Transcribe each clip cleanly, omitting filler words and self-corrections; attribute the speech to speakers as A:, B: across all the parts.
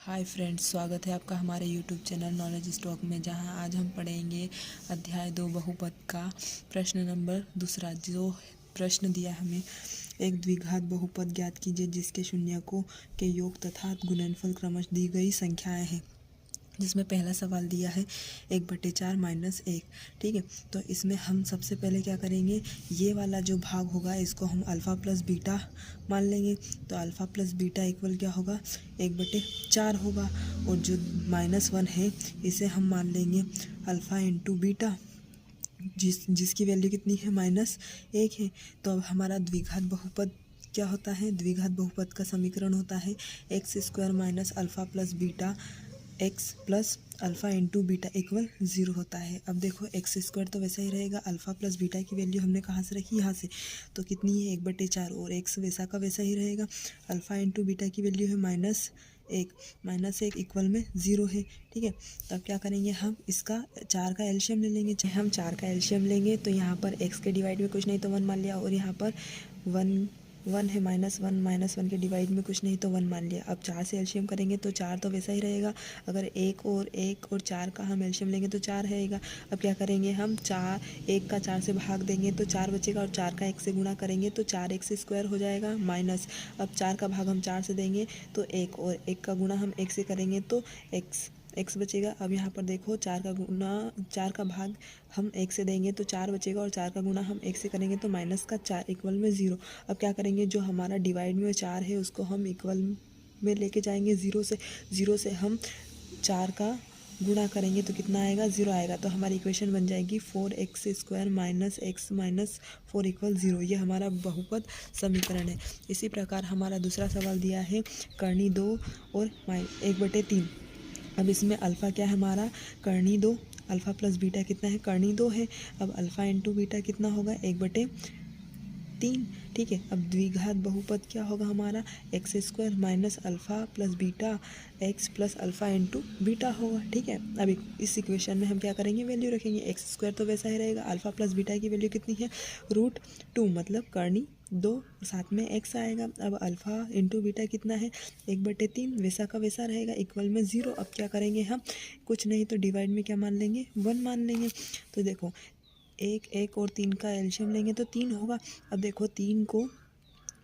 A: Hi friends, स्वागत है आपका हमारे यूट्यूब चैनल नॉलेज स्टॉक में, जहां आज हम पढ़ेंगे अध्याय 2 बहुपद का प्रश्न नंबर 2। जो प्रश्न दिया हमें, एक द्विघात बहुपद ज्ञात कीजिए जिसके शून्यकों के योग तथा गुणनफल क्रमशः दी गई संख्याएं हैं। जिसमें पहला सवाल दिया है 1/4 - 1। ठीक है, तो इसमें हम सबसे पहले क्या करेंगे, ये वाला जो भाग होगा इसको हम अल्फ़ा प्लस बीटा मान लेंगे। तो अल्फ़ा प्लस बीटा इक्वल क्या होगा, 1/4 होगा। और जो -1 है इसे हम मान लेंगे अल्फ़ा इंटू बीटा, जिसकी वैल्यू कितनी है, -1 है। तो अब हमारा द्विघात बहुपद क्या होता है, द्विघात बहुपद का समीकरण होता है x² - alpha plus beta x plus alpha into beta equal 0 होता है। अब देखो x² तो वैसा ही रहेगा, अल्फ़ा प्लस बीटा की वैल्यू हमने कहाँ से रखी, यहाँ से। तो कितनी है, 1/4, और x वैसा का वैसा ही रहेगा। अल्फ़ा इंटू बीटा की वैल्यू है -1 इक्वल में 0 है। ठीक है, तब क्या करेंगे, हम इसका 4 का एलसीएम ले लेंगे। चाहे हम 4 का एलसीएम लेंगे तो यहाँ पर x के डिवाइड में कुछ नहीं तो 1 मान लिया, और यहाँ पर 1 है, -1 के डिवाइड में कुछ नहीं तो 1 मान लिया। अब 4 से एलसीएम करेंगे तो 4 तो वैसा ही रहेगा। अगर 1 और 4 का हम एलसीएम लेंगे तो 4 रहेगा। अब क्या करेंगे, हम 1 का 4 से भाग देंगे तो 4 बचेगा, और 4 का 1 से गुणा करेंगे तो 4x² हो जाएगा माइनस। अब 4 का भाग हम 4 से देंगे तो 1, और 1 का गुणा हम 1 से करेंगे तो x बचेगा। अब यहाँ पर देखो, 4 का भाग हम 1 से देंगे तो 4 बचेगा, और 4 का गुणा हम 1 से करेंगे तो -4 इक्वल में 0। अब क्या करेंगे, जो हमारा डिवाइड में 4 है उसको हम इक्वल में लेके जाएंगे। 0 से हम 4 का गुणा करेंगे तो कितना आएगा, 0 आएगा। तो हमारी इक्वेशन बन जाएगी 4x² - x - 4 इक्वल 0। ये हमारा बहुपद समीकरण है। इसी प्रकार हमारा दूसरा सवाल दिया है कर्णी 2 और 1/3। अब इसमें अल्फ़ा क्या है हमारा, कर्णी 2, अल्फ़ा प्लस बीटा कितना है, कर्णी 2 है। अब अल्फ़ा इंटू बीटा कितना होगा, 1/3। ठीक है, अब द्विघात बहुपद क्या होगा हमारा, x² - alpha plus beta x plus alpha into beta होगा। ठीक है, अब इस इक्वेशन में हम क्या करेंगे, वैल्यू रखेंगे। x² तो वैसा ही रहेगा, अल्फ़ा प्लस बीटा की वैल्यू कितनी है, √2, मतलब कर्णी 2, साथ में x आएगा। अब अल्फ़ा इंटू बीटा कितना है, 1/3, वैसा का वैसा रहेगा, इक्वल में 0। अब क्या करेंगे, हम कुछ नहीं तो डिवाइड में क्या मान लेंगे, 1 मान लेंगे। तो देखो 1 और 3 का एलसीएम लेंगे तो 3 होगा। अब देखो 3 को,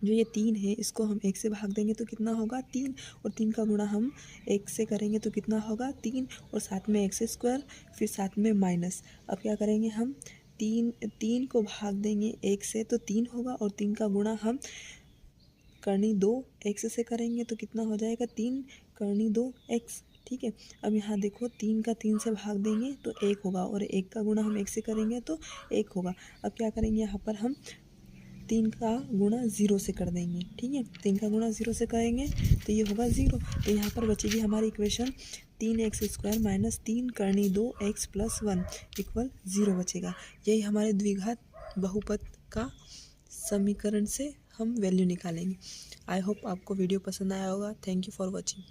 A: जो ये 3 है इसको हम 1 से भाग देंगे तो कितना होगा, 3, और 3 का गुणा हम 1 से करेंगे तो कितना होगा, 3, और साथ में x², फिर साथ में माइनस। अब क्या करेंगे, हम 3 को भाग देंगे 1 से तो 3 होगा, और 3 का गुणा हम कर्णी 2 x से करेंगे तो कितना हो जाएगा, 3 कर्णी 2 x। ठीक है, अब यहाँ देखो 3 का 3 से भाग देंगे तो 1 होगा, और 1 का गुणा हम 1 से करेंगे तो 1 होगा। अब क्या करेंगे, यहाँ पर हम 3 का गुणा 0 से कर देंगे। ठीक है, 3 का गुणा 0 से करेंगे तो ये होगा 0। तो यहाँ पर बचेगी हमारी equation 3x² - 3 Karni 2 x plus 1 equal 0 बचेगा। यही हमारे द्विघात बहुपद का समीकरण से हम वैल्यू निकालेंगे। आई होप आपको वीडियो पसंद आया होगा। Thank you for watching.